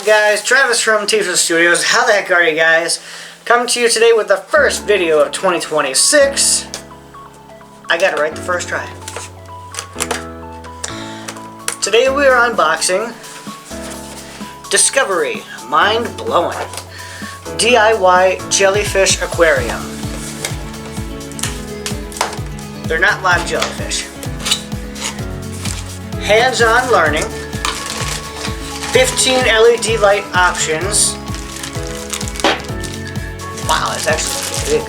guys? Travis from T-Rizzle Studios. How the heck are you guys? Coming to you today with the first video of 2026. I got it right the first try. Today we are unboxing Discovery Mind Blowing DIY Jellyfish Aquarium. They're not live jellyfish. Hands-on learning. 15 LED light options. Wow, that's actually big.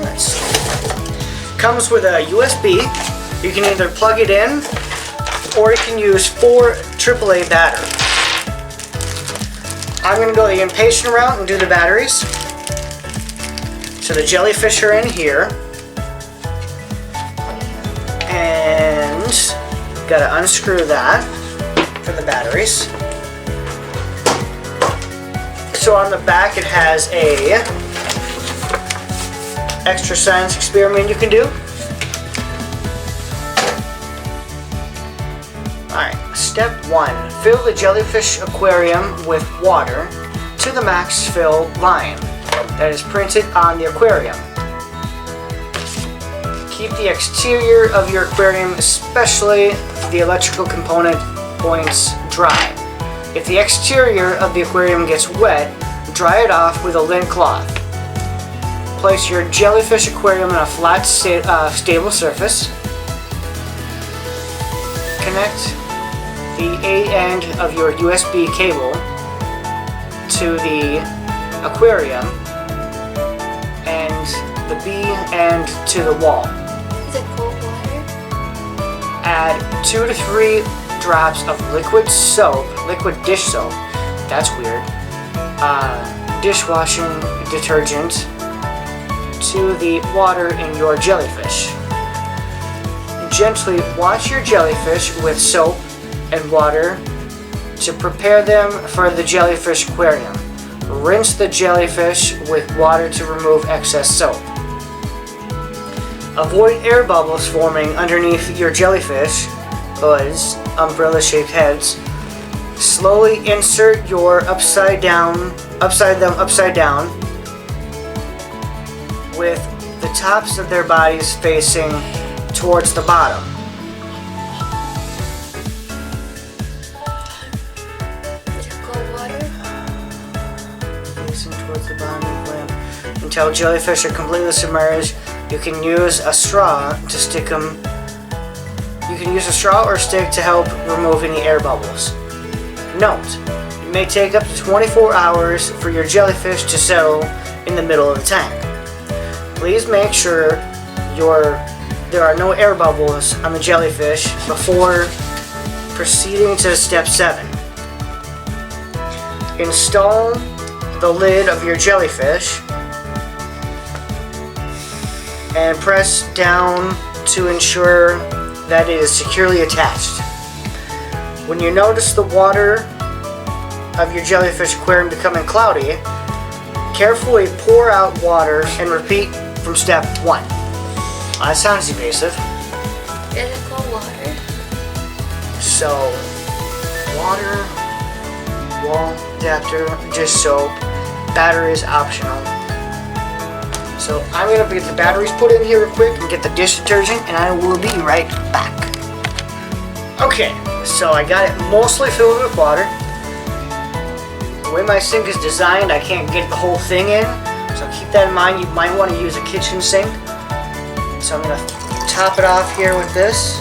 Let's see. Comes with a USB. You can either plug it in or you can use 4 AAA batteries. I'm going to go the impatient route and do the batteries. So the jellyfish are in here, and gotta unscrew that for the batteries. So on the back it has a extra science experiment you can do. Alright, step 1. Fill the jellyfish aquarium with water to the max fill line that is printed on the aquarium. Keep the exterior of your aquarium, especially the electrical component points, dry. If the exterior of the aquarium gets wet, dry it off with a lint cloth. Place your jellyfish aquarium on a flat, stable surface. Connect the A end of your USB cable to the aquarium and the B end to the wall. Is it cold water? Add 2 to 3 drops of liquid soap, liquid dish soap, that's weird, dishwashing detergent to the water in your jellyfish. Gently wash your jellyfish with soap and water to prepare them for the jellyfish aquarium. Rinse the jellyfish with water to remove excess soap. Avoid air bubbles forming underneath your jellyfish hoods, umbrella-shaped heads. Slowly insert your upside down, with the tops of their bodies facing towards the bottom. Towards the bottom of the lamp. Until jellyfish are completely submerged, you can use a straw to stick them. You can use a straw or stick to help remove any air bubbles. Note: it may take up to 24 hours for your jellyfish to settle in the middle of the tank. Please make sure there are no air bubbles on the jellyfish before proceeding to step 7. Install the lid of your jellyfish and press down to ensure that it is securely attached. When you notice the water of your jellyfish aquarium becoming cloudy, carefully pour out water and repeat from step 1. That sounds evasive. Is it cold water? So, water, wall adapter, dish soap, battery is optional. So I'm going to get the batteries put in here real quick and get the dish detergent, and I will be right back. Okay, so I got it mostly filled with water. The way my sink is designed, I can't get the whole thing in, so keep that in mind. You might want to use a kitchen sink. So I'm going to top it off here with this.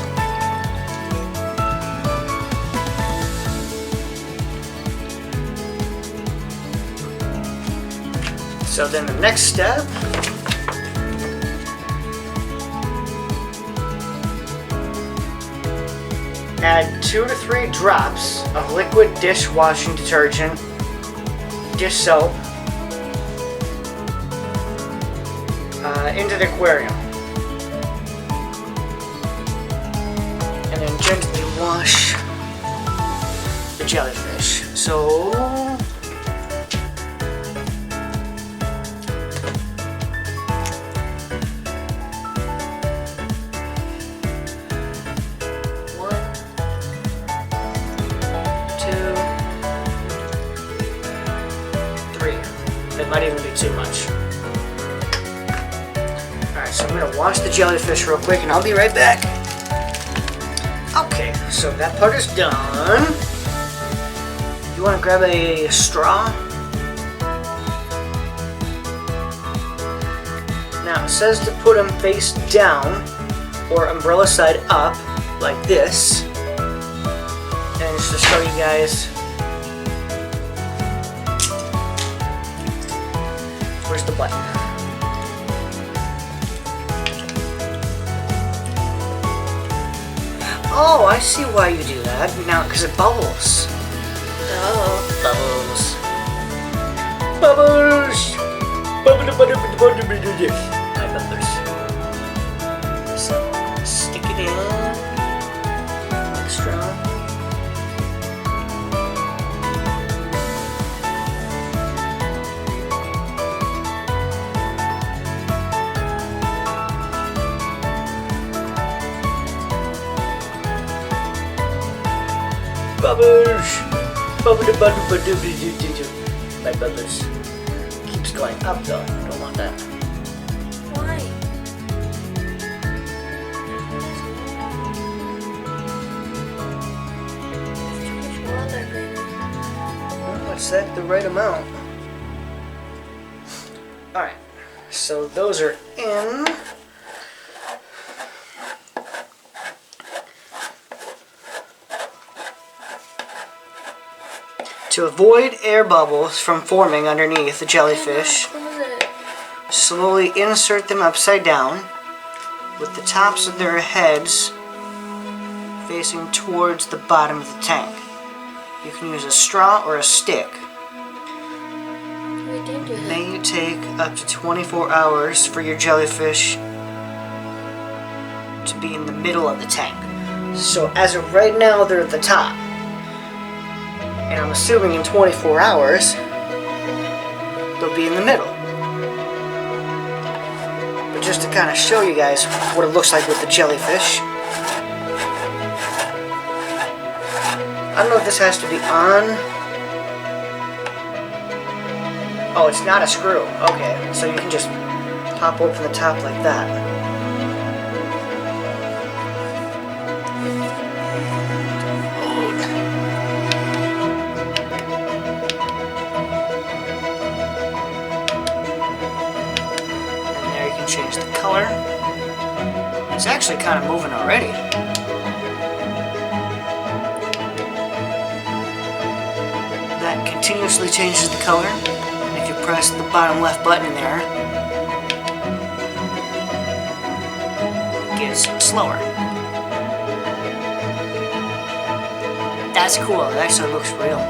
So then the next step, add 2 to 3 drops of liquid dishwashing detergent, dish soap, into the aquarium. And then gently wash the jellyfish. So Might even be too much. Alright, so I'm gonna wash the jellyfish real quick and I'll be right back. Okay, so that part is done. You wanna grab a straw? Now it says to put them face down or umbrella side up like this. And just to show you guys, where's the button? Oh, I see why you do that. Now, because it bubbles. Oh. Bubbles. Bubbles! My bubbles. So, stick it in. Extra. Bubbles! My bubbles. Keeps going up though. Don't want that. Why? Too much water, baby. What's that? The right amount. Alright. So those are in. To avoid air bubbles from forming underneath the jellyfish, slowly insert them upside down with the tops of their heads facing towards the bottom of the tank. You can use a straw or a stick. We did do It that. may take up to 24 hours for your jellyfish to be in the middle of the tank. So as of right now, they're at the top. And I'm assuming in 24 hours, they'll be in the middle. But just to kind of show you guys what it looks like with the jellyfish. I don't know if this has to be on. Oh, it's not a screw. Okay, so you can just pop open the top like that. Change the color. It's actually kind of moving already. That continuously changes the color. If you press the bottom left button there, it gets slower. That's cool. It actually looks real.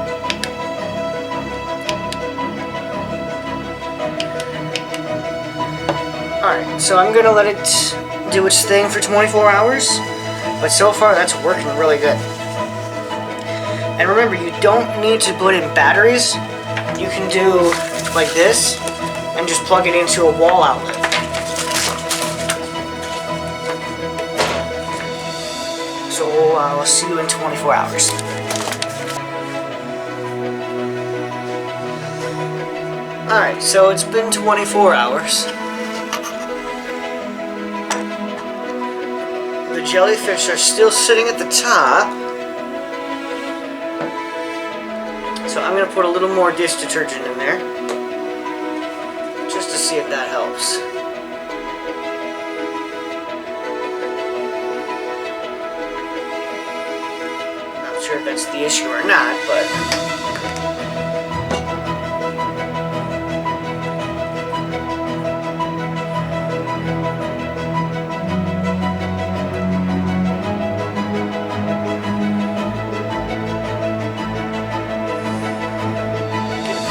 Alright, so I'm gonna let it do its thing for 24 hours, but so far that's working really good. And remember, you don't need to put in batteries. You can do like this and just plug it into a wall outlet. So I'll see you in 24 hours. Alright, so it's been 24 hours. The jellyfish are still sitting at the top. So I'm going to put a little more dish detergent in there. Just to see if that helps. Not sure if that's the issue or not, but...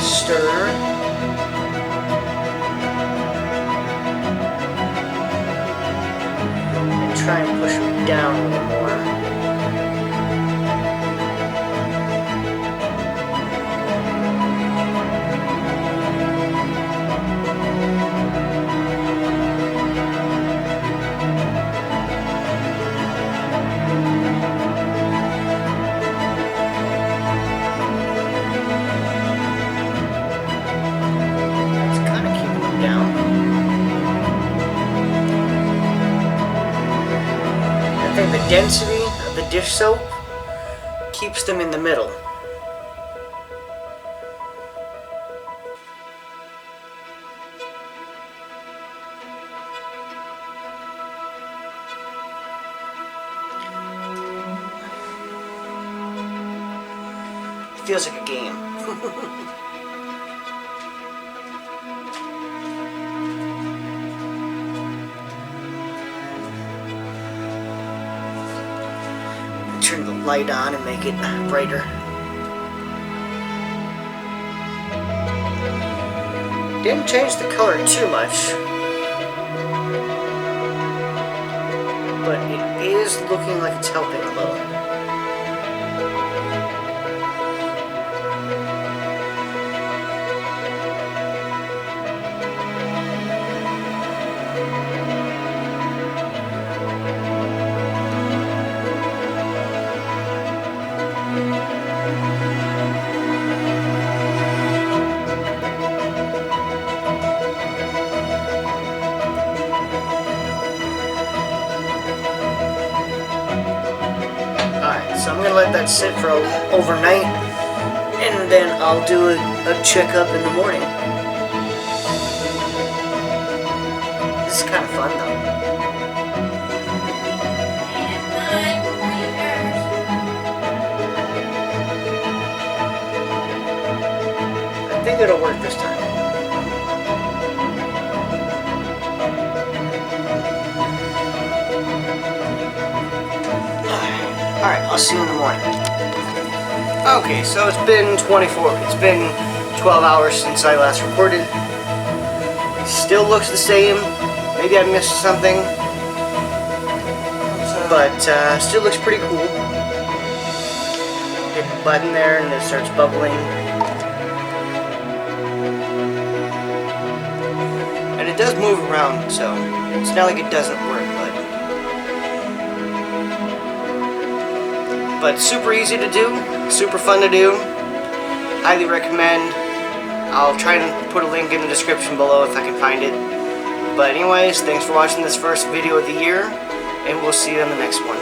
stir. And try and push them down a little more. I think the density of the dish soap keeps them in the middle. It feels like a game. Turn the light on and make it brighter. Didn't change the color too much, but it is looking like it's helping a little. So I'm gonna let that sit for overnight, and then I'll do a checkup in the morning. This is kind of fun though. I think it'll work this time. Alright, I'll see you in the morning. Okay, so it's been 12 hours since I last recorded. It still looks the same. Maybe I missed something. But still looks pretty cool. Hit the button there and it starts bubbling. And it does move around, so it's not like it doesn't work, but super easy to do, super fun to do. Highly recommend. I'll try and put a link in the description below if I can find it. But anyways, thanks for watching this first video of the year, and we'll see you in the next one.